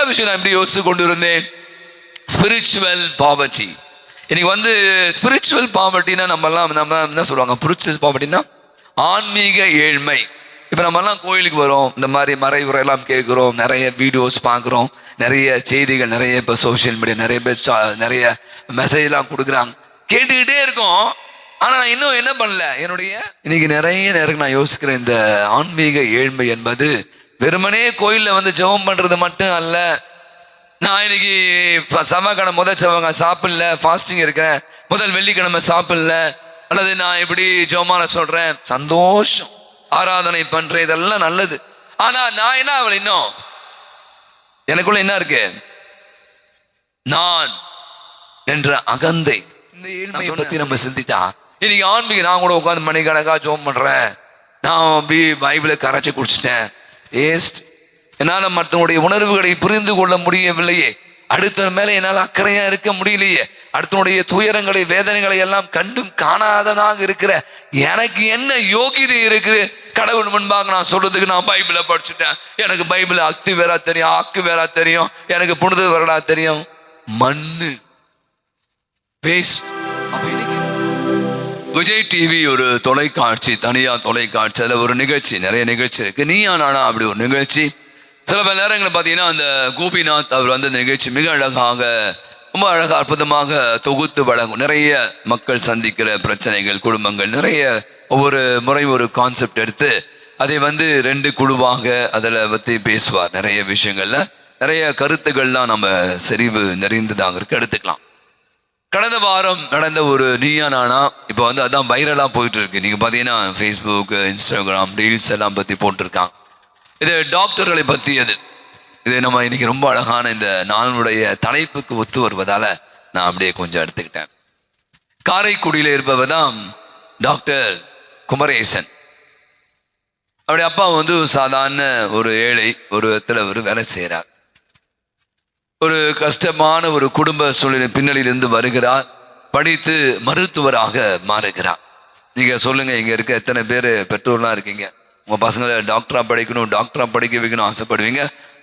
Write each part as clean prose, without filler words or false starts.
ரெண்டாவது விஷயம் நான் எப்படி யோசித்து கொண்டு இருந்தேன், ஸ்பிரிச்சுவல் பாவர்ட்டி. இன்னைக்கு வந்து ஸ்பிரிச்சுவல் பாவர்ட்டினா நம்ம என்ன சொல்லுவாங்க, ஸ்பிரிச்சுவல் பாவர்ட்டினா ஆன்மீக ஏழ்மை. இப்போ நம்மலாம் கோயிலுக்கு வரோம், இந்த மாதிரி மறைவுரை எல்லாம் கேட்குறோம், நிறைய வீடியோஸ் பார்க்குறோம், நிறைய செய்திகள், நிறைய இப்போ சோஷியல் மீடியா நிறைய பேர் நிறைய மெசேஜ்லாம் கொடுக்குறாங்க, கேட்டுக்கிட்டே இருக்கோம். ஆனால் நான் இன்னும் என்ன பண்ணல, என்னுடைய இன்னைக்கு நிறைய நேரம் நான் யோசிக்கிறேன், இந்த ஆன்மீக ஏழ்மை என்பது வெறுமனே கோயிலில் வந்து ஜெபம் பண்ணுறது மட்டும் அல்ல. நான் இன்னைக்கு செவ்வாய்க்கிழமை முதல் செவ்வாய்க்கிழமை சாப்பிடல, ஃபாஸ்டிங் இருக்கிறேன், முதல் வெள்ளிக்கிழமை சாப்பிடல, அல்லது நான் இப்படி ஜெபமான சொல்கிறேன், சந்தோஷம், ஆராதனை பண்றேன், இதெல்லாம் நல்லது. ஆனா நான் என்ன ஆகல, இன்னும் எனக்குள்ள என்ன இருக்கு, நான் என்ற அகந்தை. இந்த ஏழ்மையை பத்தி நம்ம சிந்தித்தா இன்னைக்கு ஆன்மீக நான் கூட உட்காந்து மணிக்கணக்கா ஜெபம் பண்றேன், நான் அப்படி பைபிளை கரைச்சி குடிச்சிட்டேன், வேஸ்ட். என்னால மற்றவனுடைய உணர்வுகளை புரிந்து கொள்ள முடியவில்லையே, அடுத்த மேல என்னால் அக்கறையா இருக்க முடியலையே, அடுத்தனுடைய துயரங்களை வேதனைகளை எல்லாம் கண்டும் காணாதனாக இருக்கிற எனக்கு என்ன யோகிதை இருக்குது கடவுள் முன்பாக நான் சொல்றதுக்கு? நான் பைபிளை படிச்சுட்டேன், எனக்கு பைபிள் அக்தி வேறா தெரியும், ஆக்கு வேறா தெரியும், எனக்கு புனித வேறா தெரியும், மண்ணு, வேஸ்ட். விஜய் டிவி ஒரு தொலைக்காட்சி, தனியார் தொலைக்காட்சி, அதில் ஒரு நிகழ்ச்சி, நிறைய நிகழ்ச்சி இருக்கு, நீயா நானா அப்படி ஒரு நிகழ்ச்சி. சில பல நேரங்களில் பார்த்தீங்கன்னா அந்த கோபிநாத் அவர் வந்து அந்த நிகழ்ச்சி மிக அழகாக, ரொம்ப அழகாக அற்புதமாக தொகுத்து வழங்கும். நிறைய மக்கள் சந்திக்கிற பிரச்சனைகள், குடும்பங்கள், நிறைய ஒவ்வொரு முறை ஒரு கான்செப்ட் எடுத்து அதை வந்து 2 குழுவாக அதில் பற்றி பேசுவார். நிறைய விஷயங்கள்ல நிறைய கருத்துக்கள்லாம் நம்ம செறிவு நிறைந்ததாக இருக்கு, எடுத்துக்கலாம். கடந்த வாரம் நடந்த ஒரு நீயா நானா இப்போ வந்து அதான் வைரலாக போயிட்டு இருக்கு. நீங்கள் பார்த்தீங்கன்னா ஃபேஸ்புக், இன்ஸ்டாகிராம் ரீல்ஸ் எல்லாம் பற்றி போட்டிருக்காங்க. இது டாக்டர்களை பற்றியது. இது நம்ம இன்னைக்கு ரொம்ப அழகான இந்த நாளுடைய தலைப்புக்கு ஒத்து வருவதால நான் அப்படியே கொஞ்சம் எடுத்துக்கிட்டேன். காரைக்குடியில் இருப்பவர் தான் டாக்டர் குமரேசன். அவருடைய அப்பா வந்து சாதாரண ஒரு ஏழை, ஒரு இடத்துல ஒரு வேலை செய்கிறார். ஒரு கஷ்டமான ஒரு குடும்ப சூழ்நிலை பின்னணியிலிருந்து வருகிறார், படித்து மருத்துவராக மாறுகிறார். நீங்கள் சொல்லுங்கள், இங்கே இருக்க எத்தனை பேர் பெற்றோர்லாம் இருக்கீங்க, உங்கள் பசங்களை டாக்டராக படிக்கணும், டாக்டராக படிக்க வைக்கணும் ஆசைப்படுவீங்க.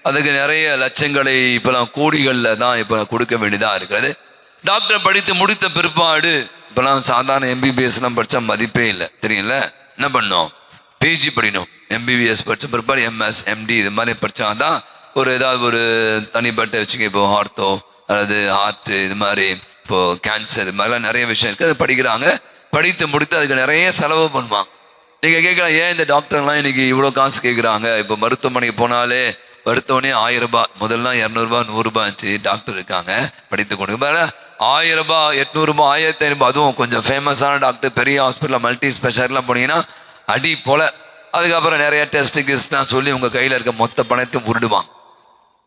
அதுக்கு நிறைய லட்சங்களை இப்போலாம் கோடிகளில் தான் இப்போ கொடுக்க வேண்டியதாக இருக்கிறது. டாக்டர் படித்து முடித்த பிற்பாடு இப்போலாம் சாதாரண எம்பிபிஎஸ்லாம் படித்தா மதிப்பே இல்லை, தெரியல. என்ன பண்ணோம், பிஜி படிக்கணும். எம்பிபிஎஸ் படித்த பிற்பாடு எம்எஸ், எம்டி இது மாதிரி படித்தா தான் ஒரு ஏதாவது ஒரு தனிப்பட்ட வச்சுக்க, இப்போ ஆர்த்தோ அல்லது ஹார்ட்டு இது மாதிரி, இப்போது கேன்சர் இது மாதிரிலாம் நிறைய விஷயம் இருக்குது, அது படிக்கிறாங்க. படித்து முடித்து அதுக்கு நிறைய செலவு பண்ணுவாங்க. நீங்கள் கேட்கலாம், ஏன் இந்த டாக்டர்லாம் இன்னைக்கு இவ்வளோ காசு கேட்குறாங்க? இப்போ மருத்துவமனைக்கு போனாலே மருத்துவமனை 1000 ரூபாய், முதல்லாம் 200 ரூபாய் 100 ரூபாய் ஆச்சு. டாக்டர் இருக்காங்க படித்து கொண்டு 1000 ரூபாய் 800 ரூபாய் 1500, அதுவும் கொஞ்சம் ஃபேமஸான டாக்டர் பெரிய ஹாஸ்பிட்டலில் மல்டி ஸ்பெஷாலிட்டிலாம் போனீங்கன்னா அடி போல. அதுக்கப்புறம் நிறைய டெஸ்ட்டு கிஸ்ட்லாம் சொல்லி உங்கள் கையில் இருக்க மொத்த பணத்தையும் உருடுவாங்க.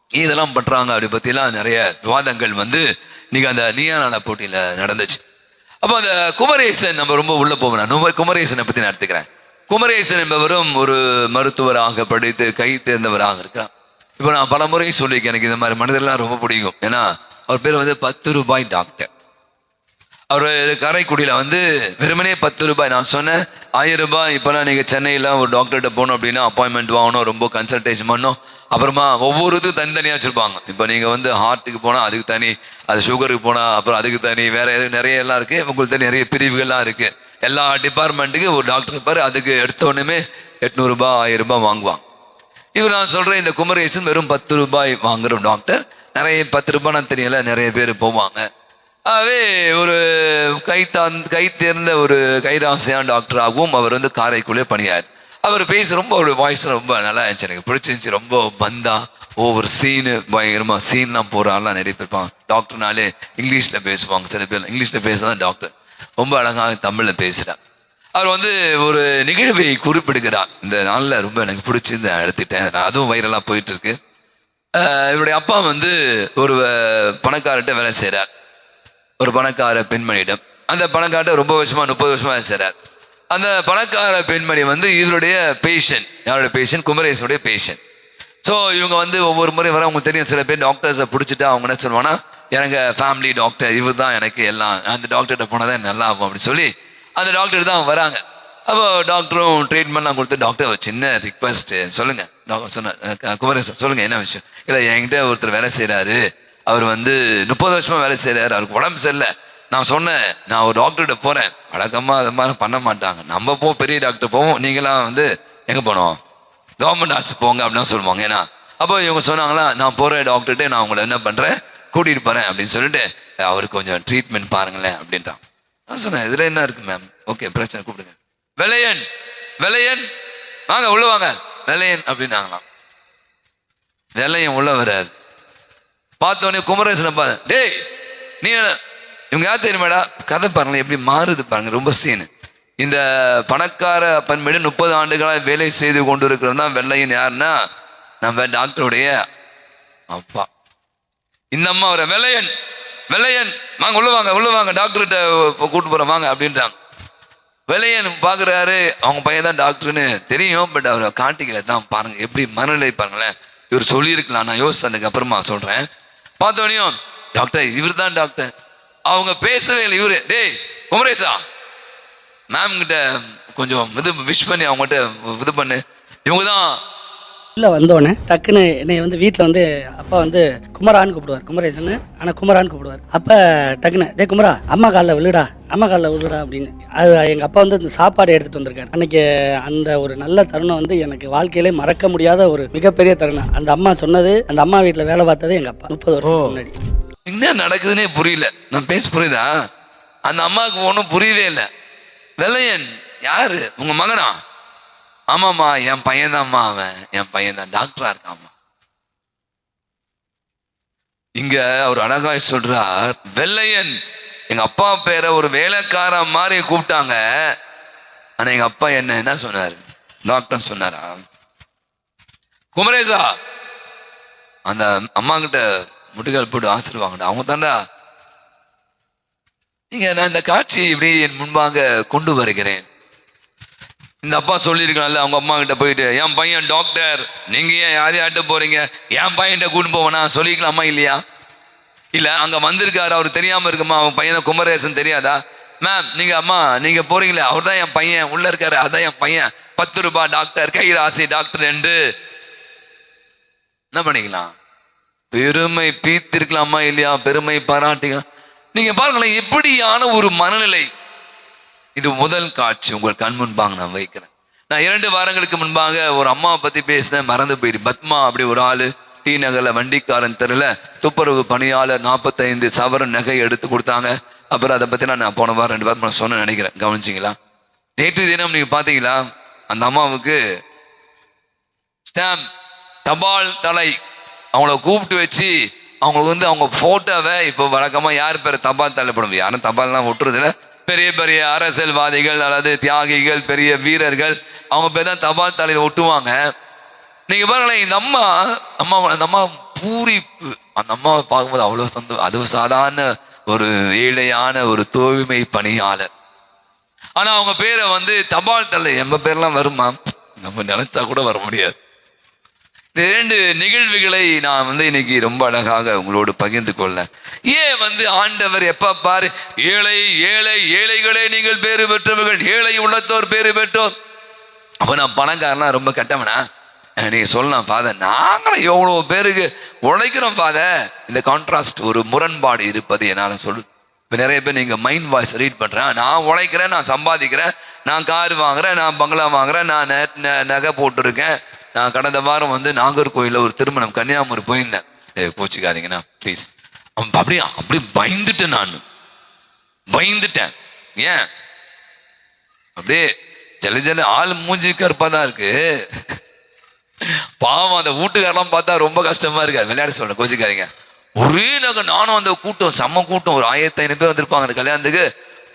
இதெல்லாம் பண்ணுறாங்க. அப்படி பற்றிலாம் நிறைய விவாதங்கள் வந்து இன்றைக்கி அந்த நீயா நானா போட்டியில் நடந்துச்சு. அப்போ அந்த குமரேசன் நம்ம ரொம்ப உள்ளே போவேன், குமரேசனை பற்றி நான் எடுத்துக்கிறேன். குமரேசன் என்பவரும் ஒரு மருத்துவராக படித்து கை தேர்ந்தவராக இருக்கிறார். இப்போ நான் பல முறை சொல்லியிருக்கேன், எனக்கு இந்த மாதிரி மனிதர்லாம் ரொம்ப பிடிக்கும். ஏன்னா அவர் பேர் வந்து 10 ரூபாய் டாக்டர். அவர் காரைக்குடியில் வந்து வெறுமனே 10 ரூபாய். நான் சொன்னேன் 1000 ரூபாய். இப்போலாம் நீங்கள் சென்னையில் ஒரு டாக்டர்கிட்ட போகணும் அப்படின்னா அப்பாயின்மெண்ட் வாங்கணும், ரொம்ப கன்சல்டேஷன் பண்ணணும், அப்புறமா ஒவ்வொருத்துக்கும் தனித்தனியாக வச்சுருப்பாங்க. இப்போ நீங்கள் வந்து ஹார்ட்டுக்கு போனால் அதுக்கு தனி, அது சுகருக்கு போனால் அப்புறம் அதுக்கு தனி, வேறு எது நிறைய எல்லாம் இருக்குது. உங்களுக்கு தனி நிறைய பிரிவுகள்லாம் இருக்குது. எல்லா டிபார்ட்மெண்ட்டுக்கு ஒரு டாக்டர் இருப்பார். அதுக்கு எடுத்த உடனே 800 ரூபாய் 1000 ரூபாய் வாங்குவாங்க. இவர் நான் சொல்கிறேன், இந்த குமரேசன் வெறும் 10 ரூபாய் வாங்குகிற டாக்டர். நிறைய 10 ரூபாய்னா தெரியல, நிறைய பேர் போவாங்க. ஆகவே ஒரு கை தேர்ந்த ஒரு கைராசியான டாக்டராகவும் அவர் வந்து காரைக்குள்ளே பணியார். அவர் ரொம்ப ஒரு வாய்ஸ் ரொம்ப நல்லா இருந்துச்சு, எனக்கு பிடிச்சிருந்துச்சு. ரொம்ப பந்தா ஒவ்வொரு சீனு பயங்கரமாக சீன்லாம் போகிறாலாம் நிறைய பேர் இருப்பாங்க. டாக்டர்னாலே இங்கிலீஷில் பேசுவாங்க, சில பேர் இங்கிலீஷில் பேசுதான் டாக்டர். ரொம்ப அழகாக தமிழில் பேசுகிறார். அவர் வந்து ஒரு நிகழ்வை குறிப்பிடுகிறார். இந்த நாளில் ரொம்ப எனக்கு பிடிச்சிருந்து எடுத்துட்டேன், அதுவும் வைரலாக போயிட்டுருக்கு. இவருடைய அப்பா வந்து ஒரு பணக்காரர்கிட்ட வேலை செய்கிறார், ஒரு பணக்கார பெண்மணியிடம். அந்த பணக்காரர்கிட்ட ரொம்ப வருஷமாக 30 வருஷமாக வேலை செய்கிறார். அந்த பணக்கார பெண்மணி வந்து இவருடைய பேஷண்ட். யாருடைய பேஷண்ட்? குமரேசனுடைய பேஷண்ட். ஸோ இவங்க வந்து ஒவ்வொரு முறை வர, அவங்களுக்கு தெரியும் சில பேர் டாக்டர்ஸை பிடிச்சிட்டா அவங்க என்ன சொல்லுவாங்கன்னா, எனக்கு ஃபேமிலி டாக்டர் இவர் தான் எனக்கு எல்லாம், அந்த டாக்டர்கிட்ட போனால் தான் நல்லா ஆகும் அப்படின்னு சொல்லி அந்த டாக்டர் தான் வராங்க. அப்போ டாக்டரும் ட்ரீட்மெண்ட்லாம் கொடுத்து, டாக்டர் ஒரு சின்ன ரிக்வெஸ்ட்டு சொல்லுங்கள். டாக்டர் சொன்னார், குமரேசன் சொல்லுங்கள் என்ன விஷயம்? இல்லை, என்கிட்ட ஒருத்தர் வேலை செய்கிறாரு, அவர் வந்து 30 வருஷமாக வேலை செய்கிறாரு, அவருக்கு உடம்பு சரியில்லை. நான் சொன்னேன், நான் ஒரு டாக்டர்கிட்ட போகிறேன், வழக்கமாக அது மாதிரி பண்ண மாட்டாங்க, நம்ம பெரிய டாக்டர் போவோம், நீங்களாம் வந்து எங்கே போனோம், கவர்மெண்ட் ஹாஸ்பிட்டல் போங்க அப்படின்னு சொல்லுவாங்க. ஏன்னா அப்போ இவங்க சொன்னாங்களா, நான் போகிற டாக்டர்கிட்ட நான் உங்களை என்ன பண்ணுறேன், கூட்டிகிட்டு போகிறேன் அப்படின்னு சொல்லிட்டு அவருக்கு கொஞ்சம் ட்ரீட்மெண்ட் பாருங்களேன் அப்படின்ட்டான். நான் சொன்னேன், இதில் என்ன இருக்குது மேம், ஓகே பிரச்சனை, கூப்பிடுங்க. வெள்ளையன், வெள்ளையன் வாங்க உள்ள வாங்க, வெள்ளையன் அப்படின்னாங்களாம். வெள்ளையன் உள்ள வராது. பார்த்தோன்னே குமரேசனை பாரு, டேய் நீ இவங்க யார் தெரியுமாடா, கதை பாருங்களேன் எப்படி மாறுது பாருங்க, ரொம்ப சீனு. இந்த பணக்கார பண்பேடு 30 ஆண்டுகளாக வேலை செய்து கொண்டு இருக்கிறது தான் வெள்ளையன். யாருன்னா நம்ம டாக்டருடைய அப்பா. இந்த அம்மா அவரை வெள்ளையன், வெள்ளையன் வாங்க உள்ள வாங்க, உள்ள வாங்க, டாக்டர்கிட்ட கூட்டு போறோம் வாங்க அப்படின்ட்டாங்க. வெள்ளையன் பார்க்குறாரு, அவங்க பையன் தான் டாக்டர்னு தெரியும், பட் அவரை காட்டிக்கல தான். பாருங்க எப்படி மனநிலை பாருங்களேன். இவர் சொல்லியிருக்கலாம், நான் யோசிச்சதுக்கு அப்புறமா சொல்றேன். பார்த்தோனையும் டாக்டர் இவர் தான் டாக்டர். அவங்க பேசவே இல்லை. இவரு, டேய் குமரேசா, மேம் கிட்ட கொஞ்சம் இது விஷ் பண்ணி அவங்ககிட்ட இது பண்ணு. இவங்க தான் இல்லை வந்தோடனே டக்குன்னு என்னை வந்து வீட்டில் வந்து அப்பா வந்து குமரான்னு கூப்பிடுவார், குமரேசன் ஆனால் குமரான்னு கூப்பிடுவார். அப்போ டக்குன்னு டே குமரா அம்மா காலில் விழுடா, அம்மா காலில் விழுடா அப்படின்னு. அது எங்கள் அப்பா வந்து இந்த சாப்பாடு எடுத்துகிட்டு வந்திருக்காரு. அன்றைக்கி அந்த ஒரு நல்ல தருணம் வந்து எனக்கு வாழ்க்கையிலே மறக்க முடியாத ஒரு மிகப்பெரிய தருணம். அந்த அம்மா சொன்னது, அந்த அம்மா வீட்டில் வேலை பார்த்ததே எங்கள் அப்பா 30 வருஷத்துக்கு முன்னாடி. என்ன நடக்குதுன்னே புரியல. நான் பேச புரியுதா? அந்த அம்மாவுக்கு ஒன்றும் புரியவே இல்லை. வெள்ளையன் யாரு, உங்க மகனா? ஆமாம்மா, என் பையன் தான்மா, அவன் என் பையன் தான், டாக்டரா இருக்காம்மா. இங்க அவர் அழகாய் சொல்றார், வெள்ளையன் எங்க அப்பா பேரை ஒரு வேலைக்கார மாதிரி கூப்பிட்டாங்க. ஆனா எங்க அப்பா என்ன சொன்னாரு, டாக்டர் சொன்னாரா? குமரேசா அந்த அம்மா கிட்ட முட்டுக்கால் போட்டு ஆசிர்வாங்கடா, அவங்க தாண்டா. நீங்க நான் இந்த காட்சி இப்படி என் முன்பாக கொண்டு வருகிறேன். இந்த அப்பா சொல்லியிருக்கலாம்ல அவங்க அம்மா கிட்ட போயிட்டு, என் பையன் டாக்டர், நீங்க ஏன் யாரையாட்ட போறீங்க, என் பையன்கிட்ட கூட்டு போவேனா சொல்லிக்கலாமா இல்லையா? இல்ல அங்க வந்திருக்காரு, அவருக்கு தெரியாம இருக்குமா அவங்க பையனை குமரேசன் தெரியாதா? மேம் நீங்க அம்மா நீங்க போறீங்களே, அவர் தான் என் பையன், உள்ள இருக்காரு, அதான் என் பையன், 10 ரூபாய் டாக்டர், கை ராசி டாக்டர் என்று என்ன பண்ணிக்கலாம்? பெருமை பீத்திருக்கலாமா இல்லையா? பெருமை பாராட்டிக்கலாம். நீங்க பாருங்களேன் எப்படியான ஒரு மனநிலை. இது முதல் காட்சி உங்கள் கண் முன்பாக நான் வைக்கிறேன். நான் 2 வாரங்களுக்கு முன்பாக ஒரு அம்மாவை பத்தி பேசினேன், மறந்து போயிரு. பத்மா அப்படி ஒரு ஆளு, டி நகர்ல வண்டிக்காரன் தெருல துப்புரவு பணியாளர் 45 சவரன் நகை எடுத்து கொடுத்தாங்க. அப்புறம் அதை பத்தி நான் போன வாரம் 2 வாரம் சொன்ன நினைக்கிறேன், கவனிச்சிங்களா? நேற்று தினம் நீங்க பாத்தீங்களா, அந்த அம்மாவுக்கு ஸ்டாம்ப், தபால் தலை, அவங்கள கூப்பிட்டு வச்சு அவங்களுக்கு வந்து அவங்க போட்டோவை, இப்போ வழக்கமா யார் பேர் தபால் தலை போடும், யாரும் தபால்லாம் ஒட்டுறது இல்லை, பெரிய பெரிய அரசியல்வாதிகள் அல்லது தியாகிகள், பெரிய வீரர்கள், அவங்க பேர் தான் தபால் தலையில் ஒட்டுவாங்க. நீங்க பாருங்களேன், இந்த அந்த அம்மா பூரிப்பு. அந்த அம்மாவை பார்க்கும்போது அவ்வளவு சந்தோஷம். அது சாதாரண ஒரு ஏழையான ஒரு தூய்மை பணியாளர். ஆனா அவங்க பேரை வந்து தபால் தலை, எம்ப பேர்லாம் வருமா? நம்ம நினைச்சா கூட வர முடியாது. இந்த 2 நிகழ்வுகளை நான் வந்து இன்னைக்கு ரொம்ப அழகாக உங்களோடு பகிர்ந்து கொள்ள. ஏன் வந்து ஆண்டவர் எப்ப பாரு ஏழை ஏழை ஏழைகளே நீங்கள் பேறு பெற்றவர்கள், ஏழை உள்ளத்தோர் பேறு பெற்றோர். அப்ப நான் பணக்காரனா ரொம்ப கெட்டவனா? நீங்க சொல்லலாம் ஃபாதர், நாங்களும் எவ்வளவு பேருக்கு உழைக்கிறோம் ஃபாதர். இந்த கான்ட்ராஸ்ட், ஒரு முரண்பாடு இருப்பது என்னால சொல்லு. இப்போ நிறைய பேர் நீங்க மைண்ட் வாய்ஸ் ரீட் பண்றேன், நான் உழைக்கிறேன், நான் சம்பாதிக்கிறேன், நான் கார் வாங்குறேன், நான் பங்களா வாங்குறேன், நான் நகை போட்டிருக்கேன். நான் கடந்த வாரம் வந்து நாகர்கோயிலில் ஒரு திருமணம் கன்னியாகுமரி போயிருந்தேன். கோச்சிக்காதீங்கண்ணா ப்ளீஸ். அப்படி பயந்துட்டேன், நான் பயந்துட்டேன். ஏன் அப்படியே ஜல ஆள் மூஞ்சி கருப்பா தான் இருக்கு. பாவம் அந்த வீட்டுக்காரெல்லாம் பார்த்தா ரொம்ப கஷ்டமா இருக்காரு. விளையாட சொல்றேன், கோச்சிக்காதீங்க. ஒரே நகை, நானும் அந்த கூட்டம், செம்ம கூட்டம், ஒரு 1500 பேர் வந்திருப்பாங்க அந்த கல்யாணத்துக்கு.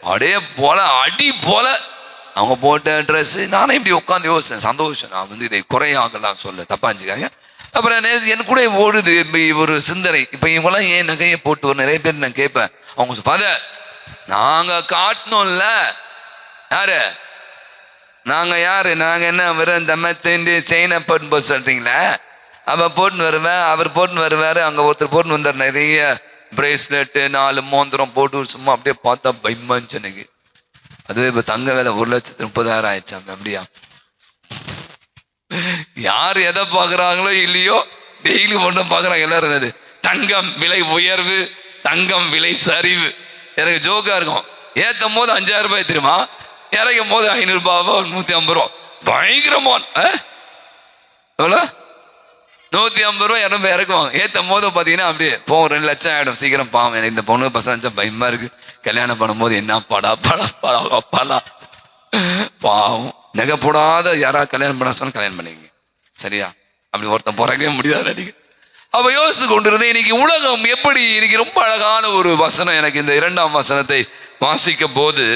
அப்படியே போல அடி போல அவங்க போட்ட ட்ரெஸ். நானும் இப்படி உட்காந்து யோசிச்சேன், சந்தோஷம். நான் வந்து இதை குறையாகலாம் சொல்ல, தப்பாஞ்சுக்காங்க. அப்புறம் என் கூட ஓடுது ஒரு சிந்தனை, இப்ப இவங்கெல்லாம் ஏன் நகையை போட்டு ஒரு நிறைய பேர் நான் கேட்பேன். அவங்க ஃபாதர் நாங்க காட்டணும்ல, யாரு நாங்க, யாரு நாங்க, என்ன வெறும் தம்மத்தேண்டி செயினை போட்டு போக சொல்றீங்களா? அவ போட்டுன்னு வருவேன், அவர் போட்டுன்னு வருவாரு, அங்க ஒருத்தர் போட்டுன்னு வந்தார் நிறைய பிரேஸ்லெட்டு, 4 மோந்திரம் போட்டு சும்மா அப்படியே பார்த்தா பயமாச்சு எனக்கு. அதுவே இப்ப தங்க விலை 1,30,000 ஆயிடுச்சாம். அப்படியா? யார் எதை பாக்குறாங்களோ இல்லையோ டெய்லி ஒன்றும் பாக்குறாங்க எல்லாரும். என்னது? தங்கம் விலை உயர்வு, தங்கம் விலை சரிவு. எனக்கு ஜோக்கா இருக்கும். ஏத்தும் போது 5,000 ரூபாய் தெரியுமா, இறக்கும் போது 500 ரூபாவோ 150 ரூபா. பயங்கரமான எவ்வளோ 150 ரூபா 200 ரூபாய் இறக்குவாங்க. ஏற்றும் போது பார்த்தீங்கன்னா அப்படியே 2 லட்சம் ஆகிடும் சீக்கிரம். பாவம், எனக்கு இந்த பொண்ணு பசங்க பயமா இருக்கு. கல்யாணம் பண்ணும்போது என்ன படா படா படா படா. பாவம், நகை போடாத யாராவது கல்யாணம் பண்ண சொன்னா கல்யாணம் பண்ணிக்கங்க, சரியா? அப்படி ஒருத்தன் பிறக்கவே முடியாது நடிகை. அப்ப யோசிச்சு கொண்டிருந்தேன் இன்னைக்கு உலகம் எப்படி இன்னைக்கு. ரொம்ப அழகான ஒரு வசனம் எனக்கு இந்த 2ஆம் வசனத்தை வாசிக்க போது,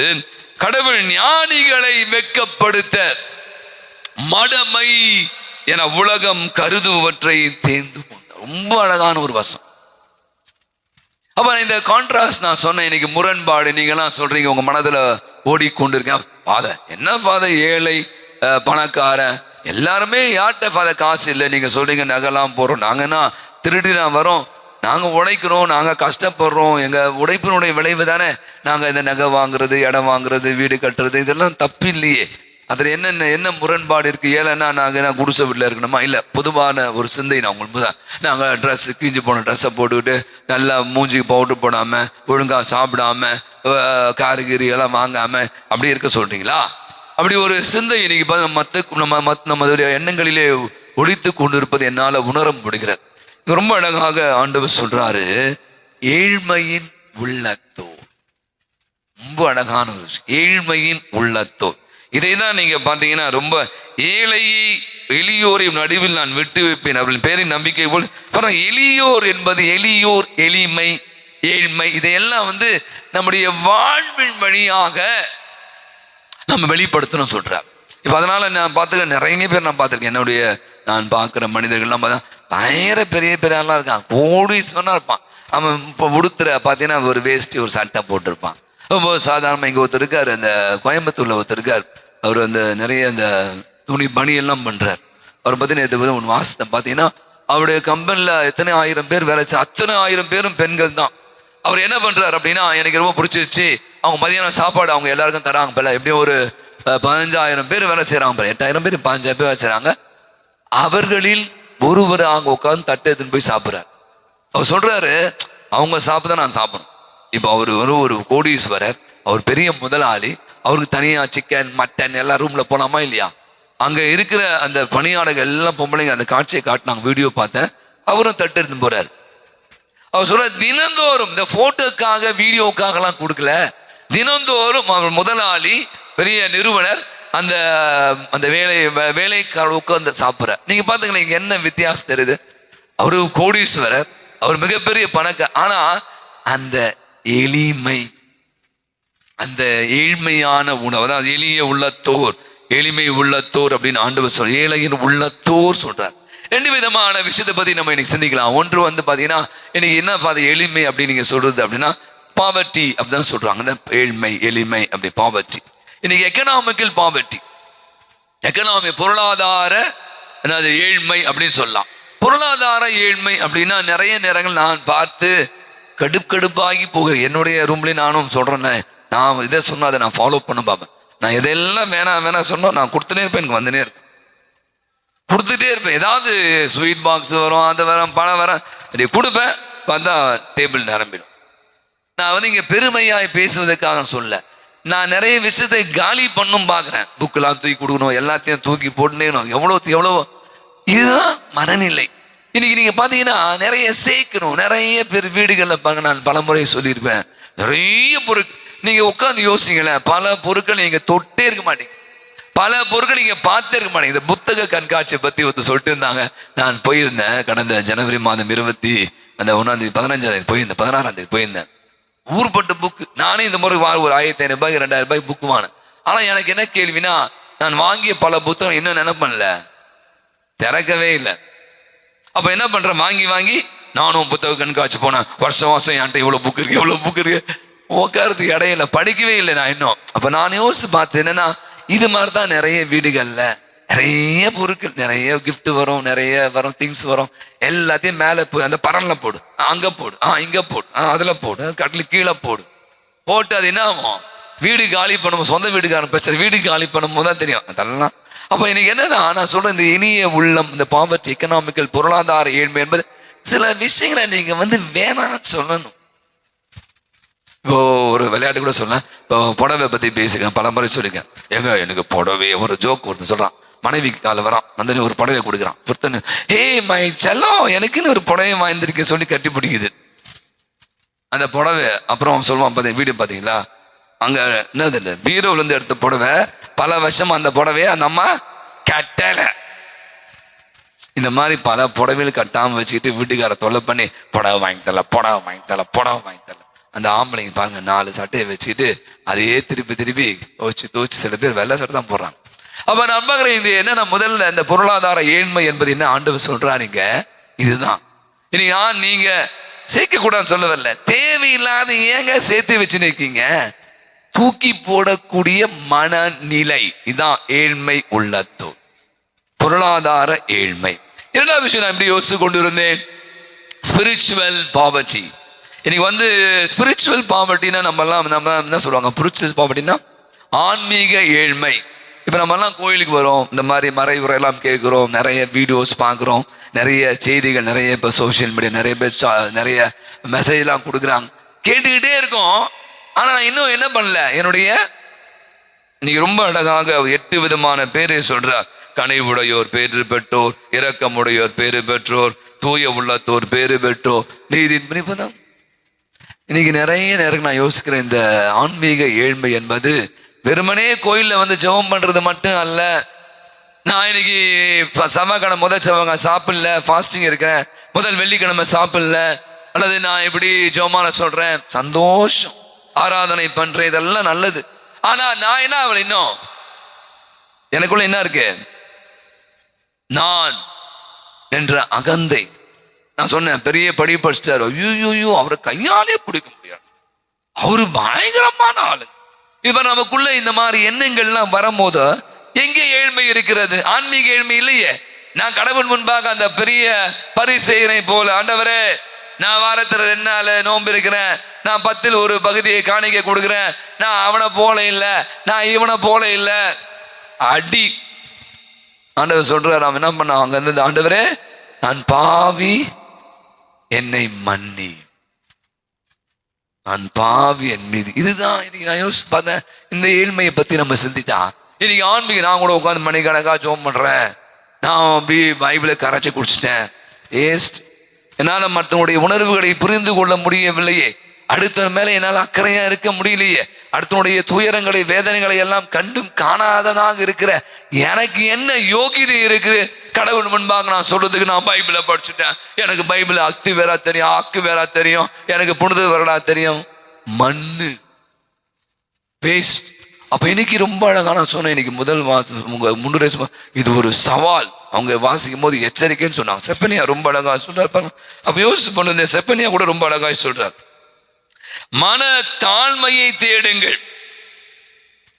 கடவுள் ஞானிகளை வெட்கப்படுத்த மடமை என உலகம் கருதுவற்றை தேர்ந்து கொண்டார். ரொம்ப அழகான ஒரு வசனம். அப்ப இந்த கான்ட்ராஸ்ட் நான் சொன்னேன். இன்னைக்கு முரண்பாடு நீங்கெல்லாம் சொல்றீங்க, உங்க மனதுல ஓடிக்கொண்டிருக்கேன். ஃபாதர் என்ன ஃபாதர், ஏழை பணக்காரன் எல்லாருமே யார்கிட்ட ஃபாதர் காசு இல்லை, நீங்க சொல்றீங்க நகைலாம் போறோம், நாங்கன்னா திருடினா வரோம், நாங்க உழைக்கிறோம், நாங்க கஷ்டப்படுறோம், எங்க உழைப்பினுடைய விளைவு தானே நாங்க இந்த நகை வாங்குறது, இடம் வாங்குறது, வீடு கட்டுறது, இதெல்லாம் தப்பு இல்லையே. அதில் என்ன முரண்பாடு இருக்கு? ஏழைன்னா நாங்கள் குடிசை வீட்டில் இருக்கணுமா? இல்லை, பொதுவான ஒரு சிந்தை. நான் உங்களுக்கு நாங்கள் ட்ரெஸ் கிஞ்சி போன ட்ரெஸ்ஸை போட்டுக்கிட்டு நல்லா மூஞ்சிக்கு பவுடர் போடாமல் ஒழுங்காக சாப்பிடாம காய்கறி எல்லாம் வாங்காமல் அப்படி இருக்க சொல்றீங்களா? அப்படி ஒரு சிந்தை இன்னைக்கு நம்மளுடைய எண்ணங்களிலே ஒழித்து கொண்டு இருப்பது என்னால் உணர முடிகிறது. ரொம்ப அழகாக ஆண்டவர் சொல்றாரு, ஏழ்மையின் உள்ளத்தோ. ரொம்ப அழகான ஒரு ஏழ்மையின் உள்ளத்தோ. இதை தான் நீங்க பாத்தீங்கன்னா, ரொம்ப ஏழையை எளியோரை நடுவில் நான் விட்டு வைப்பேன் அவர்கள் பேரின் நம்பிக்கை போல். எளியோர் என்பது எளியோர், எளிமை, ஏழ்மை, இதையெல்லாம் நம்முடைய வாழ்வின் வழியாக நம்ம வெளிப்படுத்தணும் சொல்றார். இப்ப அதனால நான் பார்த்துக்க நிறைய பேர் நான் பார்த்துருக்கேன். என்னுடைய நான் பார்க்குற மனிதர்கள்லாம் பார்த்தா பயங்கர பெரிய பெரியாலாம் இருக்கான், கோடீஸ்வரனா இருப்பான். அவன் இப்போ உடுத்துற பார்த்தீங்கன்னா ஒரு வேஷ்டி ஒரு சட்டை போட்டிருப்பான். ரொம்ப சாதாரணமாக இங்கே ஒருத்தர் இருக்கார், அந்த கோயம்புத்தூர்ல ஒருத்தர் இருக்கார். அவர் நிறைய இந்த துணி பணியெல்லாம் பண்றார். அவர் பார்த்தீங்கன்னா ஒன்று வாசத்தை பார்த்தீங்கன்னா, அவருடைய கம்பெனியில் எத்தனை 1000 பேர் வேலை செய்ய, அத்தனை 1000 பேரும் பெண்கள் தான். அவர் என்ன பண்றாரு அப்படின்னா, எனக்கு ரொம்ப பிடிச்சிருச்சு, அவங்க மதியானம் சாப்பாடு அவங்க எல்லாருக்கும் தராங்க. பல எப்படியும் ஒரு 15,000 பேர் வேலை செய்யறாங்க, 8,000 பேர் 15,000 பேர் வேலை செய்யறாங்க. அவர்களில் ஒருவர் அங்க உட்காந்து தட்டை எடுத்துன்னு போய் சாப்பிட்றாரு. அவர் சொல்றாரு, அவங்க சாப்பிட்டா நான் சாப்பிடணும். இப்போ அவர் ஒரு கோடீஸ்வரர், அவர் பெரிய முதலாளி, அவருக்கு தனியா சிக்கன் மட்டன் எல்லாம் ரூம்ல போலாமா இல்லையா? அங்க இருக்கிற அந்த பணியாளர்கள் எல்லாம் பொம்பளைங்க அந்த காட்சியை காட்டினாங்க, வீடியோ பார்த்தேன். அவரும் தட்டு எடுத்து போறாரு. அவர் சொல்ற, தினந்தோறும் இந்த போட்டோக்காக வீடியோக்காக எல்லாம் கொடுக்கல, தினந்தோறும் அவர் முதலாளி பெரிய நிறுவனர் அந்த அந்த வேலைக்கார உட்கார்ந்து சாப்பிட்ற. நீங்க பாத்துக்கலாம், இங்க என்ன வித்தியாசம் தெரியுது? அவரு கோடீஸ்வரர், அவர் மிகப்பெரிய ஆனா அந்த எளிமை, அந்த ஏழ்மையான உணவு, அதாவது எளிய உள்ளத்தோர், எளிமை உள்ளத்தோர் அப்படின்னு ஆண்டவர் சொல்ற, ஏழையின் உள்ளத்தோர் சொல்றார். 2 விதமான விஷயத்தை பத்தி நம்ம இன்னைக்கு சிந்திக்கலாம். ஒன்று பாத்தீங்கன்னா, இன்னைக்கு என்ன பாதி எளிமை அப்படின்னு நீங்க சொல்றது அப்படின்னா, பாவர்ட்டி அப்படிதான் சொல்றாங்க. ஏழ்மை, எளிமை அப்படி பாவர்ட்டி. இன்னைக்கு எக்கனாமிக்கல் பாவர்ட்டி, எக்கனாமி பொருளாதார ஏழ்மை அப்படின்னு சொல்லலாம். பொருளாதார ஏழ்மை அப்படின்னா நிறைய நேரங்கள் நான் பார்த்து கடுப்பாகி போகிறேன். என்னுடைய ரூம்லேயே நானும் சொல்றேன், நான் இதை சொன்னா அதை நான் ஃபாலோ பண்ண பார்ப்பேன். நான் இதெல்லாம் வேணாம் சொன்னோம், நான் கொடுத்துட்டே இருப்பேன், எனக்கு வந்துனே இருப்பேன், கொடுத்துட்டே இருப்பேன். ஏதாவது ஸ்வீட் பாக்ஸ் வரும், அது வரும், பணம் வரும், அப்படி கொடுப்பேன். பார்த்தா டேபிள் நிரம்பிடும். நான் இங்கே பெருமையாய் பேசுவதற்காக சொல்ல, நான் நிறைய விஷயத்தை காலி பண்ணும் பார்க்குறேன். புக்கெல்லாம் தூக்கி கொடுக்கணும், எல்லாத்தையும் தூக்கி போட்டுனேணும், எவ்வளோ. இதுதான் மனநிலை. இன்னைக்கு நீங்க பாத்தீங்கன்னா நிறைய சேர்க்கணும். நிறைய பேர் வீடுகளில் பாருங்க, நான் பலமுறை சொல்லியிருப்பேன், நிறைய பொருட்கள் நீங்க உட்காந்து யோசிங்களேன், பல பொருட்கள் நீங்க தொட்டே இருக்க மாட்டீங்க, பல பொருட்கள் நீங்க பார்த்தே இருக்க மாட்டீங்க. இந்த புத்தக கண்காட்சியை பத்தி ஒருத்தர் சொல்லிட்டு இருந்தாங்க. நான் போயிருந்தேன் கடந்த ஜனவரி மாதம் 21ஆம் தேதி 15ஆம் தேதி போயிருந்தேன், 16ஆம் தேதி போயிருந்தேன். ஊர்பட்ட புக்கு. நானே இந்த முறை ஒரு 1,500 ரூபாய்க்கு 2,000 ரூபாய்க்கு புக்கு வாங்கினேன். ஆனா எனக்கு என்ன கேள்வினா, நான் வாங்கிய பல புத்தகம் இன்னும் நினைப்பேன்ல, திறக்கவே இல்லை. அப்ப என்ன பண்றேன், வாங்கி நானும் புத்தக கண்காட்சி போனேன். வருஷம் என்கிட்ட இவ்வளவு புக் இருக்கு, உட்காரத்துக்கு இடையில படிக்கவே இல்லை நான் இன்னும். அப்ப நான் யோசிச்சு பார்த்தேன், என்னன்னா இது மாதிரிதான் நிறைய வீடுகள்ல நிறைய பொருட்கள், நிறைய கிஃப்ட் வரும், நிறைய வரும், திங்ஸ் வரும், எல்லாத்தையும் மேல போய் அந்த பரன்ல போடு, அங்க போடு, இங்க போடு, அதுல போடு, கட்டில கீழே போட்டு அது என்ன ஆகும், வீடு காலி பண்ணும், சொந்த வீட்டுக்காரன் பேசுற வீடு காலி பண்ணும் போது தான் தெரியும் அதெல்லாம். அப்போ எனக்கு என்னன்னா, நான் சொல்றேன், இந்த இனிய உள்ளம், இந்த பாவர்ட்டி, எக்கனாமிக்கல், பொருளாதார ஏழ்மை என்பது சில விஷயங்களை நீங்க வேணாம்னு சொல்லணும். இப்போ ஒரு விளையாட்டு கூட சொல்லலாம், இப்போ புடவை பத்தி பேசிக்கிறேன், பல முறை சொல்லிருக்கேன். ஏங்க எனக்கு புடவை, ஒரு ஜோக் ஒருத்தன் சொல்றான், மனைவிக்கு கால வரான், வந்து ஒரு புடவை கொடுக்குறான். ஒருத்தன், ஹே மை செல்லம், எனக்குன்னு ஒரு புடவை வாய்ந்திருக்க சொல்லி கட்டி பிடிக்குது அந்த புடவை. அப்புறம் சொல்லுவான், வீடு பார்த்தீங்களா, அங்க என்னது இல்லை, பீரோல இருந்து எடுத்த புடவை, பல வருஷம் அந்த புடவையை அந்த அம்மா கட்டலை. இந்த மாதிரி பல புடவைகள் கட்டாம வச்சுக்கிட்டு வீட்டுக்கார தொல்லை பண்ணி புடவை வாங்கி தரல, புடவை வாங்கி தரல, புடவை வாங்கி தரல. அந்த ஆம்பளைங்க பாருங்க, 4 சட்டையை வச்சுக்கிட்டு அதையே திருப்பி திருப்பி துவச்சு சில பேர் வெள்ளை சட்டை தான் போடுறாங்க. அப்ப நண்பர்களே, இது என்னன்னா, முதல்ல இந்த பொருளாதார ஏழ்மை என்பது என்ன ஆண்டவர் சொல்றாருங்க, இதுதான். இனி நீங்க சேர்க்க கூடாதுன்னு சொல்ல வரல, தேவையில்லாத ஏங்க சேர்த்து வச்சு நிற்கீங்க, தூக்கி போடக்கூடிய மனநிலை, இதுதான் ஏழ்மை உள்ளத்தோ, பொருளாதார ஏழ்மை. இரண்டாவது விஷயம் நான் எப்படி யோசித்து கொண்டு இருந்தேன், ஸ்பிரிச்சுவல் பாவர்ட்டி. இன்னைக்கு ஸ்பிரிச்சுவல் பாவர்ட்டினா நம்ம என்ன சொல்லுவாங்க, ஸ்பிரிச்சுவல் பாவர்ட்டினா ஆன்மீக ஏழ்மை. இப்போ நம்மெல்லாம் கோயிலுக்கு வரோம், இந்த மாதிரி மறைவுரை எல்லாம் கேட்குறோம், நிறைய வீடியோஸ் பார்க்குறோம், நிறைய செய்திகள், நிறைய இப்போ சோஷியல் மீடியா நிறைய பேர் நிறைய மெசேஜ்லாம் கொடுக்குறாங்க, கேட்டுக்கிட்டே இருக்கோம். ஆனால் இன்னும் என்ன பண்ணல, இன்னைக்கு ரொம்ப அழகாக 8 விதமான பேரை சொல்றார். கனிவுடையோர் பேறு பெற்றோர், இரக்கமுடையோர் பேறு பெற்றோர், தூய உள்ளத்தோர் பேறு பெற்றோர், நீதி. இன்னைக்கு நிறைய நேரம் நான் யோசிக்கிறேன், இந்த ஆன்மீக ஏழ்மை என்பது வெறுமனே கோயிலில் ஜெபம் பண்றது மட்டும் அல்ல. நான் இன்னைக்கு செவ்வாய்க்கிழமை முதல் செவ்வாய்க்கிழமை சாப்பிடல, ஃபாஸ்டிங் இருக்கிறேன், முதல் வெள்ளிக்கிழமை சாப்பிடல, அல்லது நான் இப்படி ஜெபமான சொல்றேன், சந்தோஷம், ஆராதனை பண்றேன், இதெல்லாம் நல்லது. ஆனா நான் என்ன அவள் இன்னும் எனக்குள்ள என்ன இருக்கு, நான் என்ற அகந்தை. நான் சொன்னேன், பெரிய படி படிச்சிட்டாரு, ஐயோ அவரை கையாலே பிடிக்க முடியாது, அவரு பயங்கரமான ஆளு. இப்ப நமக்குள்ள இந்த மாதிரி எண்ணங்கள்லாம் வரும்போது எங்கே ஏழ்மை இருக்கிறது, ஆன்மீக ஏழ்மை இல்லையே. நான் கடவுள் முன்பாக அந்த பெரிய பரிசெயனை போல, ஆண்டவரே நான் வாரத்தில் 2 நாள் நோன்பு இருக்கிறேன், நான் 10ல் ஒரு பகுதியை காணிக்க கொடுக்குறேன், நான் அவனை போல இல்லை, நான் இவனை போல இல்லை, அடி. ஆண்டவர் சொல்றாரு, அவன் என்ன பண்ண, அங்க இருந்து, ஆண்டவரே நான் பாவி, என்னை மன்னி, நான் பாவி என் மீது. இதுதான் இன்னைக்கு நான் யோசிச்சு பார்த்தேன், இந்த ஏழ்மையை பத்தி நம்ம சிந்திச்சா. இன்னைக்கு ஆன்மீக நான் கூட உட்காந்து மணிக்கணக்கா ஜெபம் பண்றேன், நான் அப்படி பைபிளை கரைச்சி குடிச்சிட்டேன், ஏஸ்ட். என்னால் மற்றவங்களுடைய உணர்வுகளை புரிந்து கொள்ள முடியவில்லையே, அடுத்த மேல என்னால் அக்கறையா இருக்க முடியலையே, அடுத்தனுடைய துயரங்களை வேதனைகளை எல்லாம் கண்டும் காணாதனாக இருக்கிற எனக்கு என்ன யோகிதை இருக்குது கடவுள் முன்பாக நான் சொல்றதுக்கு? நான் பைபிளை படிச்சுட்டேன், எனக்கு பைபிள் அக்தி வேறா தெரியும், ஆக்கு வேறா தெரியும், எனக்கு புனித வேறா தெரியும், மண்ணு வேஸ்ட். அப்ப இன்னைக்கு ரொம்ப அழகா நான் சொன்னேன், இன்னைக்கு முதல் முன்னுரை இது ஒரு சவால். அவங்க வாசிக்கும் போது எச்சரிக்கைன்னு சொன்னாங்க. செப்பனியா ரொம்ப அழகா சொல்றாரு. அப்ப யோசிச்சு பண்ணுங்க, செப்பனியா கூட ரொம்ப அழகா சொல்றாரு, மன தாழ்மையை தேடுங்கள்,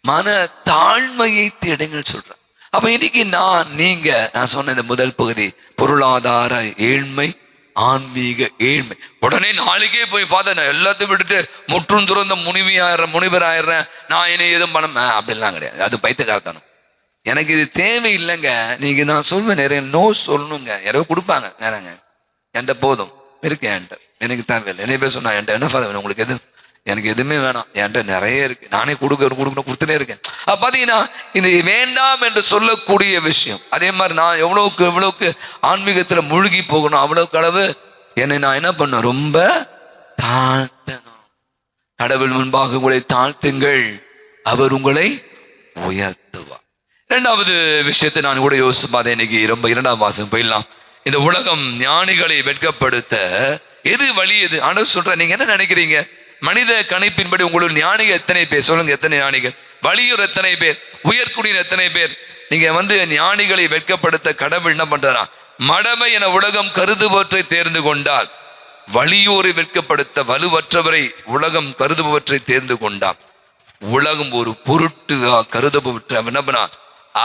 மன தாழ்மையை தேடுங்கள் சொல்ற. அப்ப இன்னைக்கு நான் சொன்ன இந்த முதல் பகுதி பொருளாதார ஏழ்மை, ஆன்மீக ஏழ்மை. உடனே நாளைக்கே போய் ஃபாதர் நான் எல்லாத்தையும் விட்டுட்டு முற்றும் துறந்த முனிவர் ஆயிடுறேன், நான் இனி எதுவும் பண்ண அப்படிலாம் கிடையாது. அது பைத்தியக்காரத்தனம். எனக்கு இது தேவையில்லைங்க. நீங்க நான் சொல்வேன், நிறைய நோ சொல்லணுங்க, யாரோ கொடுப்பாங்க, வேறங்க என்கிட்ட போதும் இருக்கு, என்கிட்ட எனக்கு தேவையில்லை. நிறைய பேர் சொன்னா என்கிட்ட என்ன ஃபாதர் வேணும் உங்களுக்கு, எது எனக்கு எதுவுமே வேணாம், என்கிட்ட நிறைய இருக்கு, நானே கொடுத்துட்டே இருக்கேன். பாத்தீங்கன்னா இது வேண்டாம் என்று சொல்லக்கூடிய விஷயம். அதே மாதிரி நான் எவ்வளவுக்கு ஆன்மீகத்துல மூழ்கி போகணும், அவ்வளவுக்கு அளவு என்னை நான் என்ன பண்ண, ரொம்ப தாழ்த்தணும். கடவுள் முன்பாக உங்களை தாழ்த்துங்கள், அவர் உங்களை உயர்த்துவார். 2வது விஷயத்தை நான் கூட யோசிச்சு பார்த்தேன். இன்னைக்கு ரொம்ப 2ஆம் வாசகம் போயிடலாம். இந்த உலகம் ஞானிகளை வெட்கப்படுத்த எது வழி? எது ஆண்டவர் சொல்ற, நீங்க என்ன நினைக்கிறீங்க? மனித கணிப்பின்படி உங்களுடைய ஞானிகள் எத்தனை பேர் சொல்லுங்க, எத்தனை ஞானிகள்? வலியோர் எத்தனை பேர்? உயர்குடியினர் எத்தனை பேர்? நீங்க ஞானிகளை வெட்கப்படுத்த கடவுள் என்ன பண்றாரா, மடமை என உலகம் கருதுபவற்றை தேர்ந்து கொண்டால், வலியோரை வெட்கப்படுத்த வலுவற்றவரை உலகம் கருதுபவற்றை தேர்ந்து கொண்டால், உலகம் ஒரு பொருட்டு கருதுபவற்றை என்ன பண்ணா,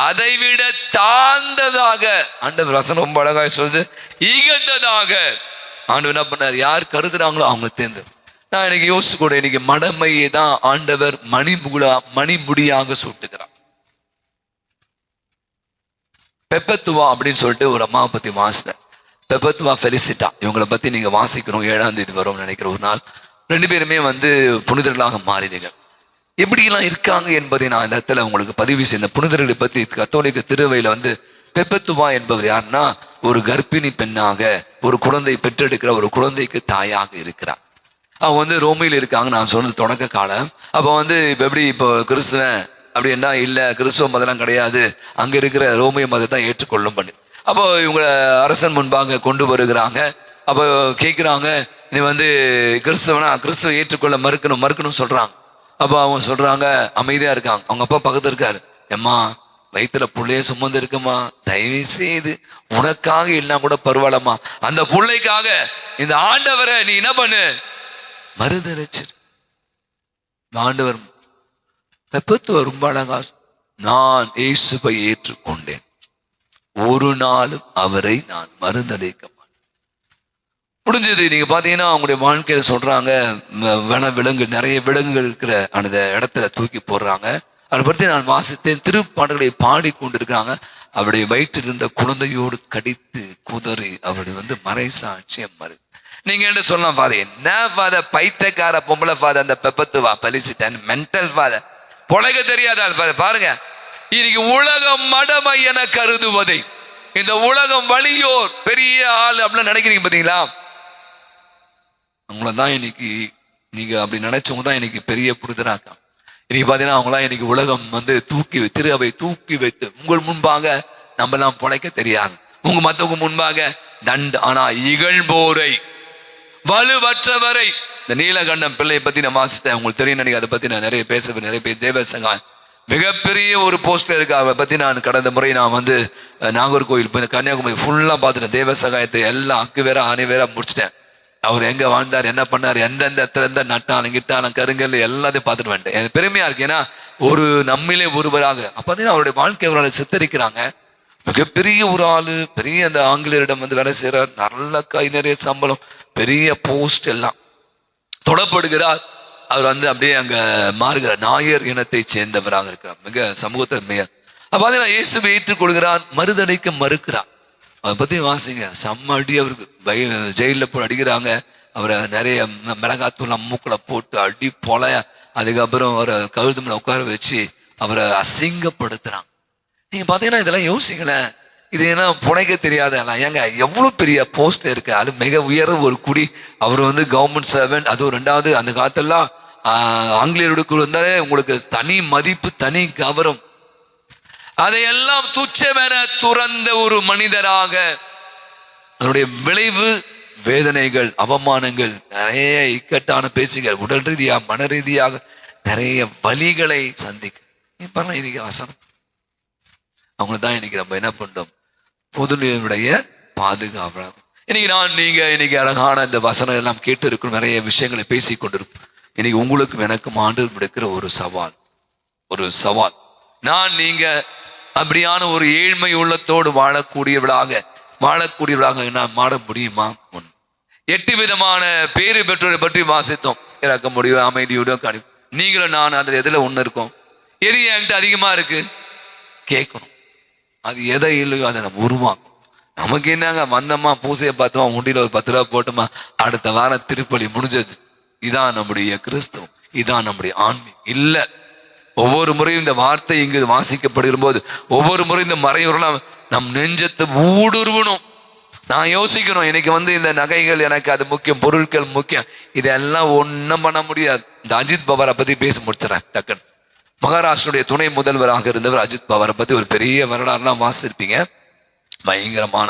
அதை விட தாழ்ந்ததாக ஆண்டவர் வசனம் ரொம்ப அழகாக சொல்லுது, இகழ்ந்ததாக ஆண்டவர் என்ன பண்ணார், யார் கருதுறாங்களோ அவங்க தேர்ந்து. நான் இன்னைக்கு யோசிச்சு கூட, இன்னைக்கு மடமையை தான் ஆண்டவர் மணிமுடியாக சூட்டுகிறார். பெப்பத்துவா அப்படின்னு சொல்லிட்டு ஒரு அம்மாவை பத்தி வாசித்தேன். பெப்பத்துவா ஃபெலிசிட்டா, இவங்களை பத்தி நீங்க வாசிக்கணும். 7ஆம் தேதி வரும் நினைக்கிற ஒரு நாள். 2 பேருமே புனிதர்களாக மாறினீங்க. எப்படியெல்லாம் இருக்காங்க என்பதை நான் இந்த இடத்துல உங்களுக்கு பதிவு செய்த புனிதர்களை பத்தி கத்தோலிக்க திருவையில பெப்பத்துவா என்பவர் யாருன்னா, ஒரு கர்ப்பிணி பெண்ணாக ஒரு குழந்தை பெற்றெடுக்கிற ஒரு குழந்தைக்கு தாயாக இருக்கிறார். அவங்க ரோமையில் இருக்காங்க. நான் சொன்னது தொடக்க காலம். அப்போ இப்போ எப்படி இப்போ கிறிஸ்துவன் அப்படின்னா இல்லை, கிறிஸ்துவ மதம்லாம் கிடையாது, அங்கே இருக்கிற ரோமிய மதத்தை தான் ஏற்றுக்கொள்ளும் பண்ணி. அப்போ இவங்க அரசன் முன்பாக கொண்டு வருகிறாங்க. அப்போ கேட்குறாங்க, நீ கிறிஸ்துவ ஏற்றுக்கொள்ள மறுக்கணும் சொல்கிறாங்க. அப்போ அவங்க சொல்கிறாங்க, அமைதியாக இருக்காங்க. அவங்க அப்பா பக்கத்தில் இருக்காரு. எம்மா, வயிற்றுல புள்ளைய சுமந்து இருக்குமா, தயவு செய்து உனக்காக இல்லைன்னா கூட பரவாயில்லம்மா, அந்த பிள்ளைக்காக இந்த ஆண்டவரை நீ என்ன பண்ணு, மறுதளிச்சிரு. ஆண்டவர் பெப்பத்துவ ரொம்ப அழகா, நான் இயேசுவை ஏற்றுக்கொண்டேன், ஒரு நாளும் அவரை நான் மறுதளிக்க மாட்டேன். முடிஞ்சது. நீங்க பாத்தீங்கன்னா அவங்களுடைய வாழ்க்கையில சொல்றாங்க, விலங்கு நிறைய விலங்குகள் இருக்கிற அந்த இடத்துல தூக்கி போடுறாங்க. அதை பற்றி நான் வாசித்தேன். திருப்பாடல்களை பாடி கொண்டிருக்கிறாங்க. அவருடைய வயிற்றில் இருந்த குழந்தையோடு கடித்து குதறி அவருடைய மறைசாட்சியம் மறு. நீங்க என்ன சொல்லலாம், ஃபாதர் என்ன ஃபாதர், பைத்தியக்கார பொம்பளை ஃபாதர், அந்த பெப்பத்துவா பலிசிட்டன் மென்டல் ஃபாதர், பொழைக்க தெரியாத பாருங்க. இன்னைக்கு உலகம் மடமை என கருதுவதை, இந்த உலகம் வலியோர் பெரிய ஆள் அப்படின்னு நினைக்கிறீங்க பாத்தீங்களா, அவங்கள தான் இன்னைக்கு நீங்க அப்படி நினைச்சவங்க தான் இன்னைக்கு பெரிய புரிதராக்கா. இன்னைக்கு பாத்தீங்கன்னா அவங்களாம் இன்னைக்கு உலகம் திரு அவை தூக்கி வைத்து உங்கள் முன்பாக நம்மெல்லாம் பொழைக்க தெரியாது, உங்க மத்தவங்க முன்பாக ஆனா இகழ்போரை வலுவற்றவரை. இந்த நீலகண்டம் பிள்ளையை பத்தி நான் வாசித்தேன், உங்களுக்கு தெரியும் நினைக்க. அதை பத்தி நான் நிறைய பேசுவேன். நிறைய பேர் தேவசகாய் மிகப்பெரிய ஒரு போஸ்டர் இருக்கு. அதை பத்தி நான் கடந்த முறை நான் நாகர்கோவில் போய் கன்னியாகுமரி ஃபுல்லா பார்த்துட்டேன். தேவசகாயத்தை எல்லாம் அக்கு வேற ஆணை வேற முடிச்சிட்டேன். அவர் எங்க வாழ்ந்தார், என்ன பண்ணார், எந்தெந்த இடத்துல இருந்த நட்டாலும் கிட்டாலும் கருங்கல் எல்லாத்தையும் பார்த்துட்டு வந்துட்டேன். எனக்கு பெருமையா இருக்கு. ஏன்னா ஒரு நம்மளே ஒருவராக பார்த்தீங்கன்னா அவருடைய வாழ்க்கை அவரால் சித்தரிக்கிறாங்க. மிகப்பெரிய ஒரு ஆளு, பெரிய அந்த ஆங்கிலேயரிடம் வேலை செய்யறார், நல்ல கை நிறைய சம்பளம், பெரிய போஸ்ட் எல்லாம் தொடப்படுகிறார். அவர் அப்படியே அங்க மாறுகிறார். நாயர் இனத்தை சேர்ந்தவராக இருக்கிறார், மிக சமூகத்தை மேயர். பார்த்தீங்கன்னா இயேசுவை ஏற்றுக்கொள்கிறார், மறுதளிக்க மறுக்கிறார். அதை பத்தி வாசிங்க, செம்ம அடி. அவருக்கு ஜெயிலில் போய் அடிக்கிறாங்க. அவரை நிறைய மிளகாத்தூள் மூக்குல போட்டு அடி பொலைய. அதுக்கப்புறம் அவரை கழுதுமில் உட்கார வச்சு அவரை அசிங்கப்படுத்துறாங்க. நீங்க பாத்தீங்கன்னா இதெல்லாம் யோசிங்களேன். இது என்ன புனைக்க தெரியாத ஏங்க, எவ்வளவு பெரிய போஸ்ட் இருக்கு. அது மிக உயர்ந்த ஒரு குடி. அவர் கவர்மெண்ட் சர்வெண்ட். அதுவும் 2வது அந்த காலத்தெல்லாம் ஆங்கிலேயருக்கு வந்தாலே உங்களுக்கு தனி மதிப்பு, தனி கவனம். அதையெல்லாம் துச்சமென துறந்த ஒரு மனிதராக அதனுடைய விளைவு வேதனைகள், அவமானங்கள், நிறைய இக்கட்டான பேசுகள், உடல் ரீதியாக மன ரீதியாக நிறைய வலிகளை சந்திக்க. இன்னைக்கு வசனம் அவங்க தான் இன்னைக்கு நம்ம என்ன பண்றோம், பொதுநிலையுடைய பாதுகாவலர். இன்னைக்கு அழகான இந்த வசனம் எல்லாம் கேட்டு இருக்கும், நிறைய விஷயங்களை பேசி கொண்டிருக்கும். இன்னைக்கு உங்களுக்கும் எனக்கும் ஆண்டு எடுக்கிற ஒரு சவால். நீங்க அப்படியான ஒரு ஏழ்மை உள்ளத்தோடு வாழக்கூடியவளாக நான் மாற முடியுமா? 8 விதமான பேரு பெற்றோரை பற்றி வாசித்தோம். இறக்க முடியும், அமைதியோட கனி. நீங்களும் நான் அதுல எதுல ஒண்ணு இருக்கோம், எது என்கிட்ட அதிகமா இருக்கு கேட்கணும். அது எதை இல்லையோ அதை நம்ம உருவாக்கும். நமக்கு என்னங்க, வந்தோமா பூசையை பார்த்தோமா, முண்டியில ஒரு 10 ரூபா போட்டோமா, அடுத்த வாரம் திருப்பலி முடிஞ்சது. இதான் நம்முடைய கிறிஸ்தவம், இதான் நம்முடைய ஆன்மீகம் இல்ல. ஒவ்வொரு முறையும் இந்த வார்த்தை இங்கு வாசிக்கப்படுகிற போது, ஒவ்வொரு முறையும் இந்த மறையுறலாம் நம் நெஞ்சத்தை ஊடுருவணும். நான் யோசிக்கணும், இன்னைக்கு இந்த நகைகள் எனக்கு அது முக்கியம், பொருட்கள் முக்கியம், இதெல்லாம் ஒன்றும் பண்ண முடியாது. இந்த அஜித் பவாரை பத்தி பேச முடிச்சிடறேன் டக்குன்னு. மகாராஷ்டிரனுடைய துணை முதல்வராக இருந்தவர் அஜித் பவாரை பத்தி ஒரு பெரிய வரலாறுலாம் வாசித்திருப்பீங்க. பயங்கரமான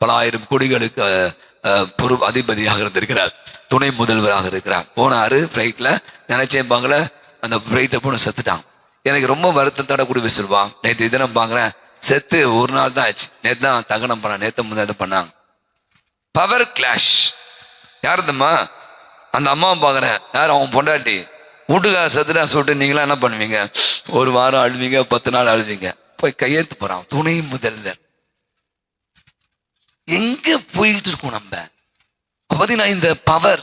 பல ஆயிரம் கோடிகளுக்கு அதிபதியாக இருந்திருக்கிறார், துணை முதல்வராக இருக்கிறார். போனாரு ஃப்ளைட்ல, நினைச்சேன் பாங்கல அந்த ஃப்ளைட்டை போன செத்துட்டான். எனக்கு ரொம்ப வருத்தம் தடக்கூடிய விசிறுவா. நேற்று தினம் பாக்குறேன், செத்து ஒரு நாள் தான் ஆச்சு. நேற்று தான் தகனம் பண்ண, நேற்று முன்னாடி பண்ணாங்க. Power clash. யார் தம்மா? அந்த அம்மாவை பாக்குறேன், யார் அவன் பொண்டாட்டி. வீட்டுக்கார செத்துட்டா சொல்லிட்டு நீங்களாம் என்ன பண்ணுவீங்க, ஒரு வாரம் அழுவீங்க, 10 நாள் அழுவீங்க. போய் கையெழுத்து போறான் துணை முதல்வர். எங்க போயிட்டு இருக்கோம் நம்ம? பார்த்தீங்கன்னா இந்த பவர்,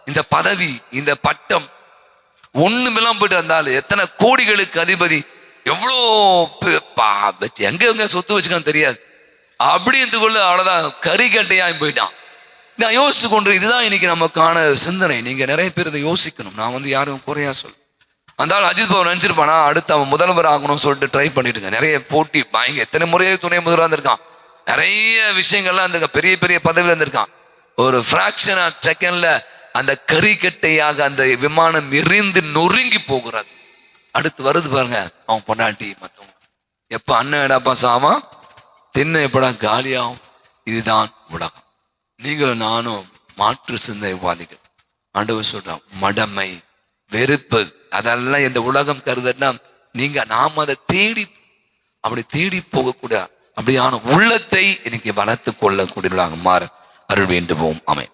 இந்த பதவி, இந்த பட்டம் ஒண்ணுமெல்லாம் போயிட்டு இருந்தாலும் எத்தனை கோடிகளுக்கு அதிபதி, எவ்வளோ எங்க சொத்து வச்சுக்கான்னு தெரியாது, அப்படின்றதுக்குள்ள அவ்வளவுதான் கறிக்கட்டையாய் போயிட்டான். நான் யோசிச்சு கொண்டு, இதுதான் இன்னைக்கு நமக்கான சிந்தனை. நீங்க நிறைய பேர் இதை யோசிக்கணும். நான் வந்து யாரும் குறையா சொல்ல, அந்த ஆள் அஜித் பவர் நினைச்சிருப்பானா அடுத்து அவன் முதல்வர் ஆகணும்னு சொல்லிட்டு ட்ரை பண்ணிட்டுங்க. நிறைய போட்டி பயங்க, எத்தனை முறையே துணை முதல்வராக இருந்திருக்கான், நிறைய விஷயங்கள்லாம் இருந்திருக்கான், பெரிய பெரிய பதவியில் இருந்திருக்கான். ஒரு ஃபிராக்ஷன் ஆஃப் செகண்ட்ல அந்த கறிக்கட்டையாக அந்த விமானம் எரிந்து நொறுங்கி போகிறது. அடுத்து வருது பாருங்க அவன் பொண்டாட்டி மற்றவங்க, எப்ப அண்ணன் எடாப்பா சாமா தின்ன எப்படா காலியாகும். இதுதான் உலகம். நீங்களும் நானும் மாற்று சிந்தனைவாதிகள். ஆண்டவர் சொல்றான், மடமை, வெறுப்பு, அதெல்லாம் இந்த உலகம் கருதுனா நீங்க நாம அதை தேடி அப்படி தேடி போகக்கூட அப்படியான உள்ளத்தை இன்னைக்கு வளர்த்து கொள்ளக்கூடியவர்களாக மாற அருள் வேண்டுவோம். ஆமென்.